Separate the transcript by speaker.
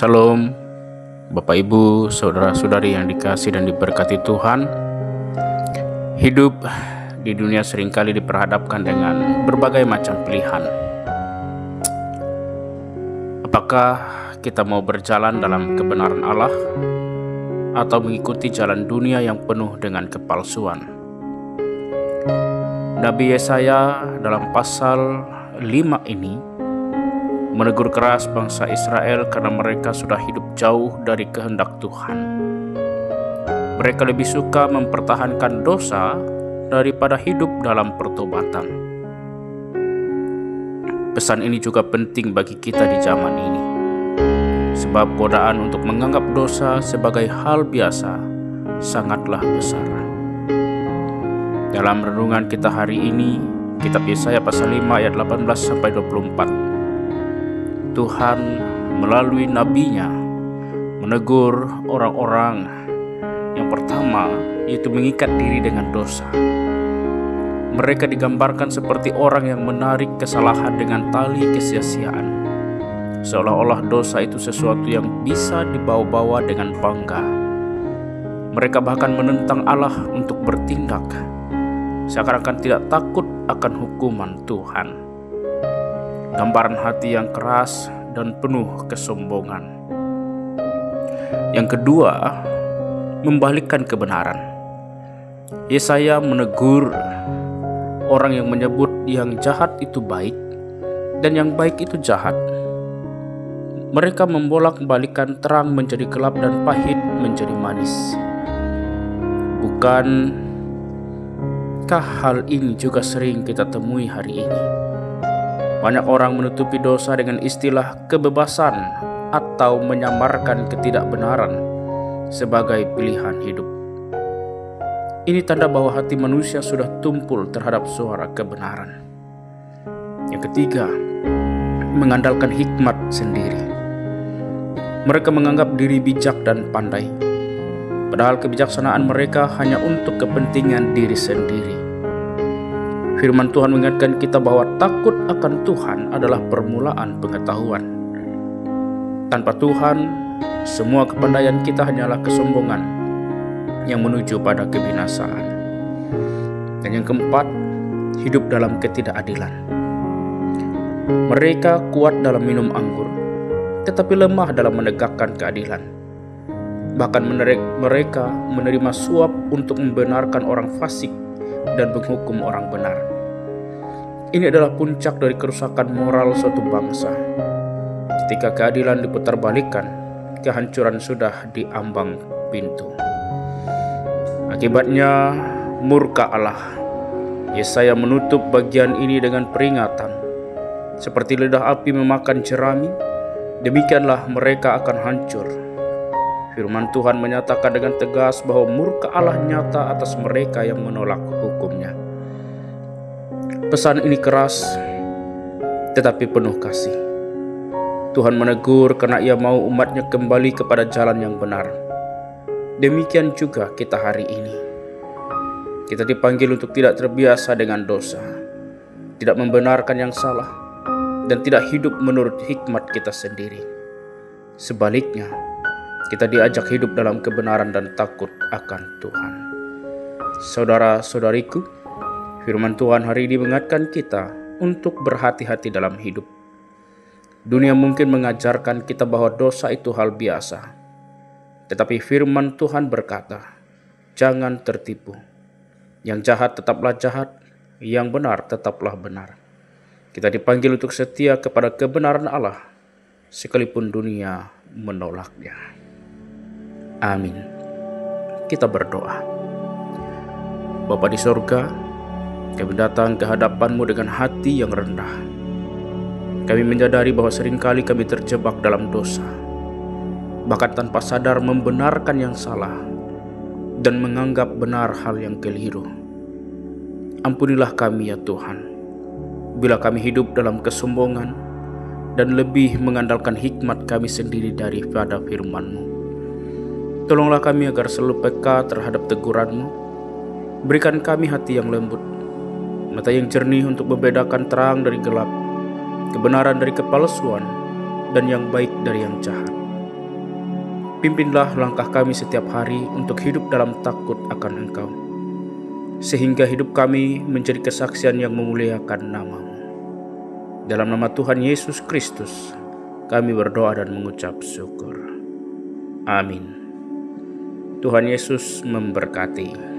Speaker 1: Shalom, Bapak Ibu, Saudara-saudari yang dikasihi dan diberkati Tuhan. Hidup di dunia seringkali diperhadapkan dengan berbagai macam pilihan. Apakah kita mau berjalan dalam kebenaran Allah atau mengikuti jalan dunia yang penuh dengan kepalsuan? Nabi Yesaya dalam pasal 5 ini menegur keras bangsa Israel karena mereka sudah hidup jauh dari kehendak Tuhan. Mereka lebih suka mempertahankan dosa daripada hidup dalam pertobatan. Pesan ini juga penting bagi kita di zaman ini, sebab godaan untuk menganggap dosa sebagai hal biasa sangatlah besar. Dalam renungan kita hari ini, kitab Yesaya pasal 5 ayat 18-24, Tuhan melalui nabinya menegur orang-orang yang pertama, yaitu mengikat diri dengan dosa. Mereka digambarkan seperti orang yang menarik kesalahan dengan tali kesia-siaan, seolah-olah dosa itu sesuatu yang bisa dibawa-bawa dengan bangga. Mereka bahkan menentang Allah untuk bertindak, seakan-akan tidak takut akan hukuman Tuhan. Gambaran hati yang keras dan penuh kesombongan. Yang kedua, membalikkan kebenaran. Yesaya menegur orang yang menyebut yang jahat itu baik dan yang baik itu jahat. Mereka membolak-balikan terang menjadi gelap dan pahit menjadi manis. Bukankah hal ini juga sering kita temui hari ini? Banyak orang menutupi dosa dengan istilah kebebasan atau menyamarkan ketidakbenaran sebagai pilihan hidup. Ini tanda bahwa hati manusia sudah tumpul terhadap suara kebenaran. Yang ketiga, mengandalkan hikmat sendiri. Mereka menganggap diri bijak dan pandai, padahal kebijaksanaan mereka hanya untuk kepentingan diri sendiri. Firman Tuhan mengingatkan kita bahwa takut akan Tuhan adalah permulaan pengetahuan. Tanpa Tuhan, semua kepandaian kita hanyalah kesombongan yang menuju pada kebinasaan. Dan yang keempat, hidup dalam ketidakadilan. Mereka kuat dalam minum anggur, tetapi lemah dalam menegakkan keadilan. Bahkan mereka menerima suap untuk membenarkan orang fasik dan menghukum orang benar. Ini adalah puncak dari kerusakan moral suatu bangsa. Ketika keadilan diputarbalikkan, kehancuran sudah di ambang pintu. Akibatnya murka Allah. Yesaya menutup bagian ini dengan peringatan. Seperti lidah api memakan jerami, demikianlah mereka akan hancur. Firman Tuhan menyatakan dengan tegas bahwa murka Allah nyata atas mereka yang menolak hukum-Nya. Pesan ini keras, tetapi penuh kasih. Tuhan menegur karena Ia mau umat-Nya kembali kepada jalan yang benar. Demikian juga kita hari ini. Kita dipanggil untuk tidak terbiasa dengan dosa, tidak membenarkan yang salah, dan tidak hidup menurut hikmat kita sendiri. Sebaliknya, kita diajak hidup dalam kebenaran dan takut akan Tuhan. Saudara-saudariku, firman Tuhan hari ini mengingatkan kita untuk berhati-hati dalam hidup. Dunia mungkin mengajarkan kita bahwa dosa itu hal biasa. Tetapi firman Tuhan berkata, jangan tertipu. Yang jahat tetaplah jahat, yang benar tetaplah benar. Kita dipanggil untuk setia kepada kebenaran Allah, sekalipun dunia menolaknya. Amin. Kita berdoa. Bapa di sorga, kami datang ke hadapan-Mu dengan hati yang rendah. Kami menyadari bahwa seringkali kami terjebak dalam dosa, bahkan tanpa sadar membenarkan yang salah dan menganggap benar hal yang keliru. Ampunilah kami ya Tuhan, bila kami hidup dalam kesombongan dan lebih mengandalkan hikmat kami sendiri daripada firman-Mu. Tolonglah kami agar selalu peka terhadap teguran-Mu. Berikan kami hati yang lembut, mata yang jernih untuk membedakan terang dari gelap, kebenaran dari kepalsuan, dan yang baik dari yang jahat. Pimpinlah langkah kami setiap hari untuk hidup dalam takut akan Engkau, sehingga hidup kami menjadi kesaksian yang memuliakan nama-Mu. Dalam nama Tuhan Yesus Kristus, kami berdoa dan mengucap syukur. Amin. Tuhan Yesus memberkati.